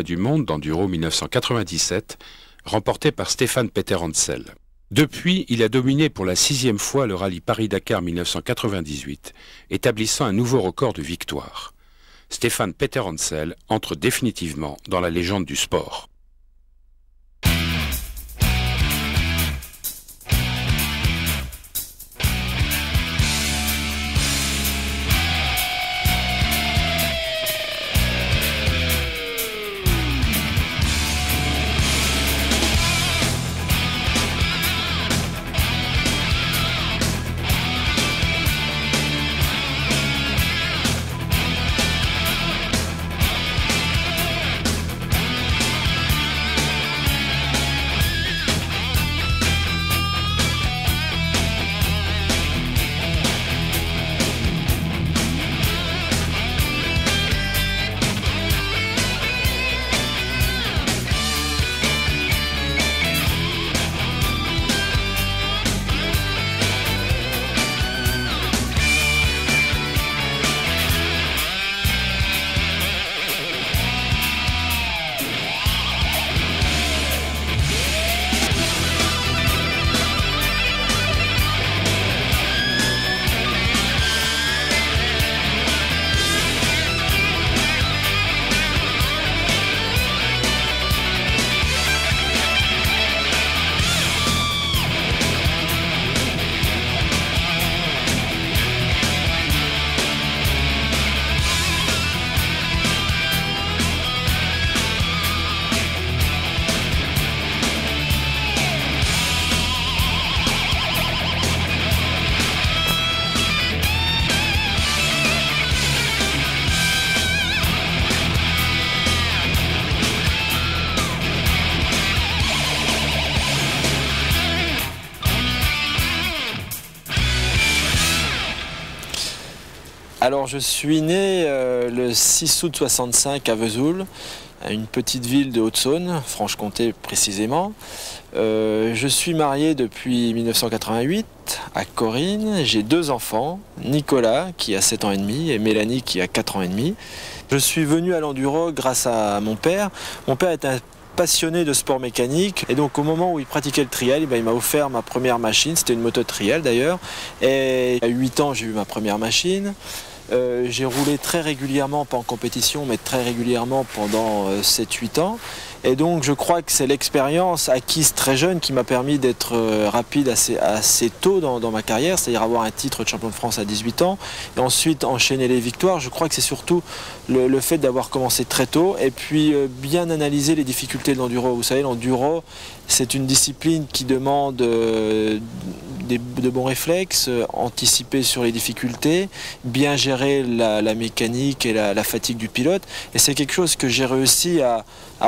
du monde d'enduro 1997, remporté par Stéphane Peter Hansel. Depuis, il a dominé pour la 6e fois le rallye Paris-Dakar 1998, établissant un nouveau record de victoire. Stéphane Peter Hansel entre définitivement dans la légende du sport. Alors je suis né le 6 août 65 à Vesoul, une petite ville de Haute-Saône, Franche-Comté précisément. Je suis marié depuis 1988 à Corinne. J'ai 2 enfants, Nicolas qui a 7 ans et demi et Mélanie qui a 4 ans et demi. Je suis venu à l'enduro grâce à mon père. Mon père est un passionné de sport mécanique et donc au moment où il pratiquait le trial, il m'a offert ma première machine, c'était une moto de trial d'ailleurs, et à 8 ans j'ai eu ma première machine. J'ai roulé très régulièrement, pas en compétition, mais très régulièrement pendant 7-8 ans. Et donc je crois que c'est l'expérience acquise très jeune qui m'a permis d'être rapide assez tôt dans ma carrière, c'est-à-dire avoir un titre de champion de France à 18 ans et ensuite enchaîner les victoires. Je crois que c'est surtout le fait d'avoir commencé très tôt et puis bien analyser les difficultés de l'enduro. Vous savez, l'enduro, c'est une discipline qui demande de bons réflexes, anticiper sur les difficultés, bien gérer la mécanique et la fatigue du pilote. Et c'est quelque chose que j'ai réussi à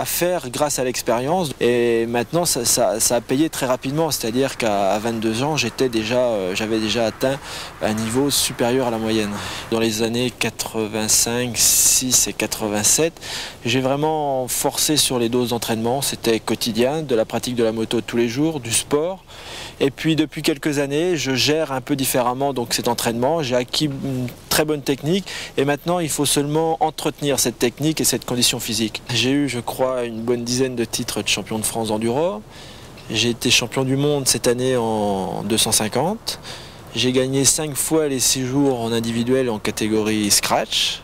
faire grâce à l'expérience. Et maintenant, ça a payé très rapidement. C'est-à-dire qu'à 22 ans, j'avais déjà atteint un niveau supérieur à la moyenne. Dans les années 85, 6 et 87, j'ai vraiment forcé sur les doses d'entraînement. C'était quotidien, de la pratique de la moto tous les jours, du sport. Et puis depuis quelques années, je gère un peu différemment donc cet entraînement. J'ai acquis une très bonne technique et maintenant il faut seulement entretenir cette technique et cette condition physique. J'ai eu, je crois, une bonne dizaine de titres de champion de France d'enduro. J'ai été champion du monde cette année en 250. J'ai gagné 5 fois les 6 jours en individuel en catégorie scratch.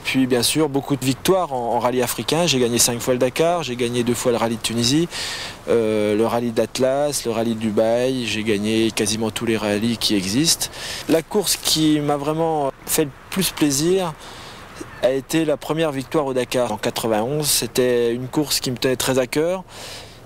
Puis bien sûr beaucoup de victoires en rallye africain. J'ai gagné 5 fois le Dakar, j'ai gagné 2 fois le rallye de Tunisie, le rallye d'Atlas, le rallye de Dubaï. J'ai gagné quasiment tous les rallyes qui existent. La course qui m'a vraiment fait le plus plaisir a été la première victoire au Dakar en 91. C'était une course qui me tenait très à cœur.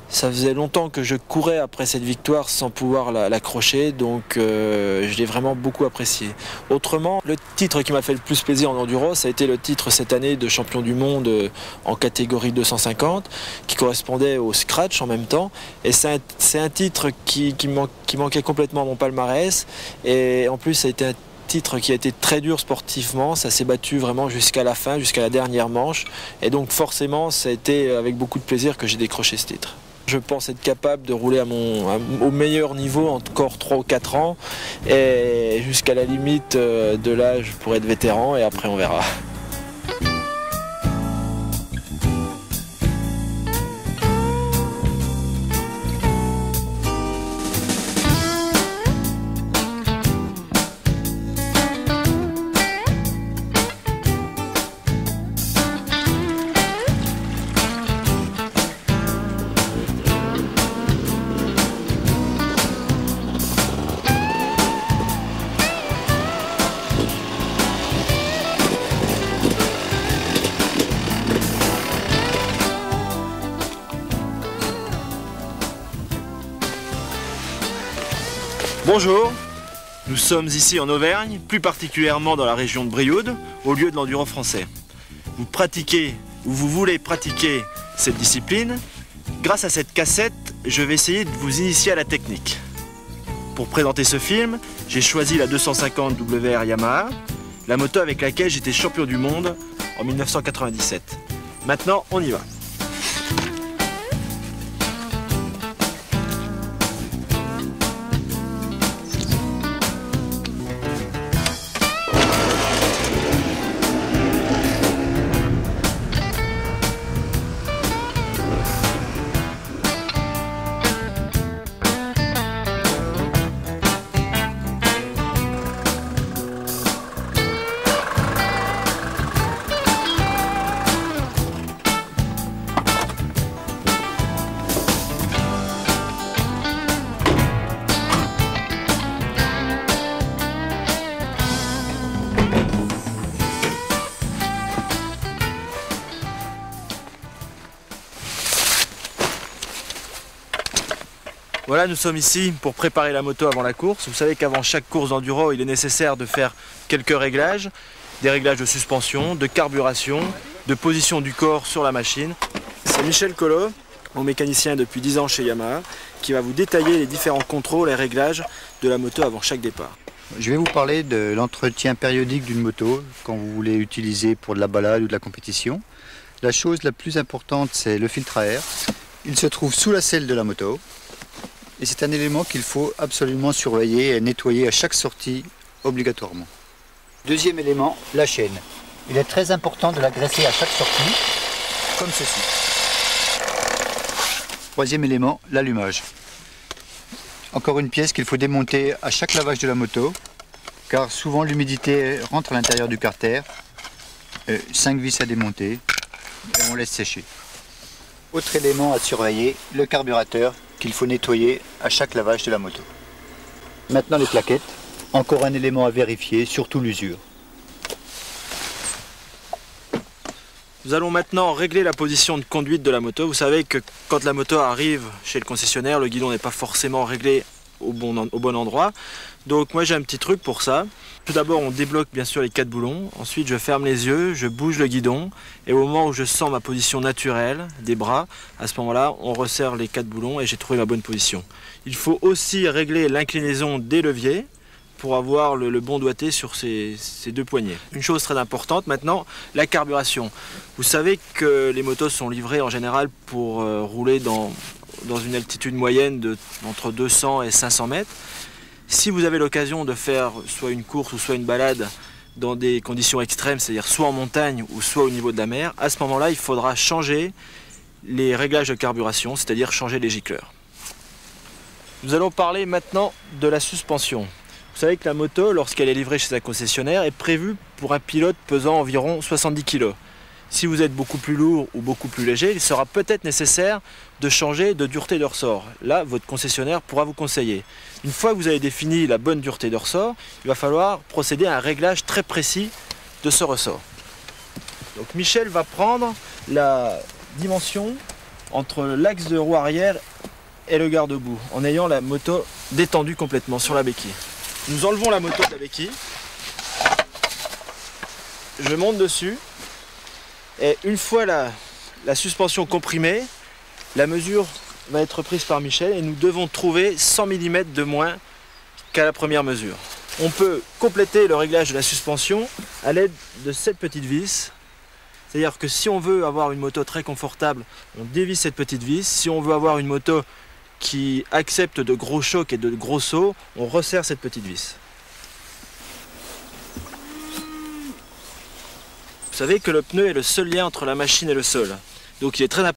Ça faisait longtemps que je courais après cette victoire sans pouvoir l'accrocher, donc je l'ai vraiment beaucoup apprécié. Autrement, le titre qui m'a fait le plus plaisir en enduro, ça a été le titre cette année de champion du monde en catégorie 250, qui correspondait au scratch en même temps. Et c'est un titre qui manquait complètement à mon palmarès, et en plus ça a été un titre qui a été très dur sportivement, ça s'est battu vraiment jusqu'à la fin, jusqu'à la dernière manche, et donc forcément ça a été avec beaucoup de plaisir que j'ai décroché ce titre. Je pense être capable de rouler au meilleur niveau encore 3 ou 4 ans et jusqu'à la limite de l'âge pour être vétéran et après on verra. Bonjour, nous sommes ici en Auvergne, plus particulièrement dans la région de Brioude, au lieu de l'enduro français. Vous pratiquez ou vous voulez pratiquer cette discipline. Grâce à cette cassette, je vais essayer de vous initier à la technique. Pour présenter ce film, j'ai choisi la 250 WR Yamaha, la moto avec laquelle j'étais champion du monde en 1997. Maintenant, on y va. Voilà, nous sommes ici pour préparer la moto avant la course. Vous savez qu'avant chaque course d'enduro, il est nécessaire de faire quelques réglages. Des réglages de suspension, de carburation, de position du corps sur la machine. C'est Michel Collot, mon mécanicien depuis 10 ans chez Yamaha, qui va vous détailler les différents contrôles et réglages de la moto avant chaque départ. Je vais vous parler de l'entretien périodique d'une moto quand vous voulez l'utiliser pour de la balade ou de la compétition. La chose la plus importante, c'est le filtre à air. Il se trouve sous la selle de la moto. Et c'est un élément qu'il faut absolument surveiller et nettoyer à chaque sortie obligatoirement. Deuxième élément, la chaîne. Il est très important de la graisser à chaque sortie, comme ceci. Troisième élément, l'allumage. Encore une pièce qu'il faut démonter à chaque lavage de la moto, car souvent l'humidité rentre à l'intérieur du carter. 5 vis à démonter et on laisse sécher. Autre élément à surveiller, le carburateur qu'il faut nettoyer à chaque lavage de la moto. Maintenant les plaquettes, encore un élément à vérifier, surtout l'usure. Nous allons maintenant régler la position de conduite de la moto. Vous savez que quand la moto arrive chez le concessionnaire, le guidon n'est pas forcément réglé au bon endroit. Donc moi j'ai un petit truc pour ça. Tout d'abord on débloque bien sûr les 4 boulons, ensuite je ferme les yeux, je bouge le guidon et au moment où je sens ma position naturelle des bras, à ce moment-là on resserre les 4 boulons et j'ai trouvé ma bonne position. Il faut aussi régler l'inclinaison des leviers pour avoir le bon doigté sur ces 2 poignées. Une chose très importante maintenant, la carburation. Vous savez que les motos sont livrées en général pour rouler dans une altitude moyenne entre 200 et 500 mètres. Si vous avez l'occasion de faire soit une course ou soit une balade dans des conditions extrêmes, c'est-à-dire soit en montagne ou soit au niveau de la mer, à ce moment-là, il faudra changer les réglages de carburation, c'est-à-dire changer les gicleurs. Nous allons parler maintenant de la suspension. Vous savez que la moto, lorsqu'elle est livrée chez un concessionnaire, est prévue pour un pilote pesant environ 70 kg. Si vous êtes beaucoup plus lourd ou beaucoup plus léger, il sera peut-être nécessaire de changer de dureté de ressort. Là, votre concessionnaire pourra vous conseiller. Une fois que vous avez défini la bonne dureté de ressort, il va falloir procéder à un réglage très précis de ce ressort. Donc Michel va prendre la dimension entre l'axe de roue arrière et le garde-boue, en ayant la moto détendue complètement sur la béquille. Nous enlevons la moto de la béquille. Je monte dessus. Et une fois la suspension comprimée, la mesure va être prise par Michel et nous devons trouver 100 mm de moins qu'à la première mesure. On peut compléter le réglage de la suspension à l'aide de cette petite vis. C'est-à-dire que si on veut avoir une moto très confortable, on dévisse cette petite vis. Si on veut avoir une moto qui accepte de gros chocs et de gros sauts, on resserre cette petite vis. Vous savez que le pneu est le seul lien entre la machine et le sol. Donc il est très important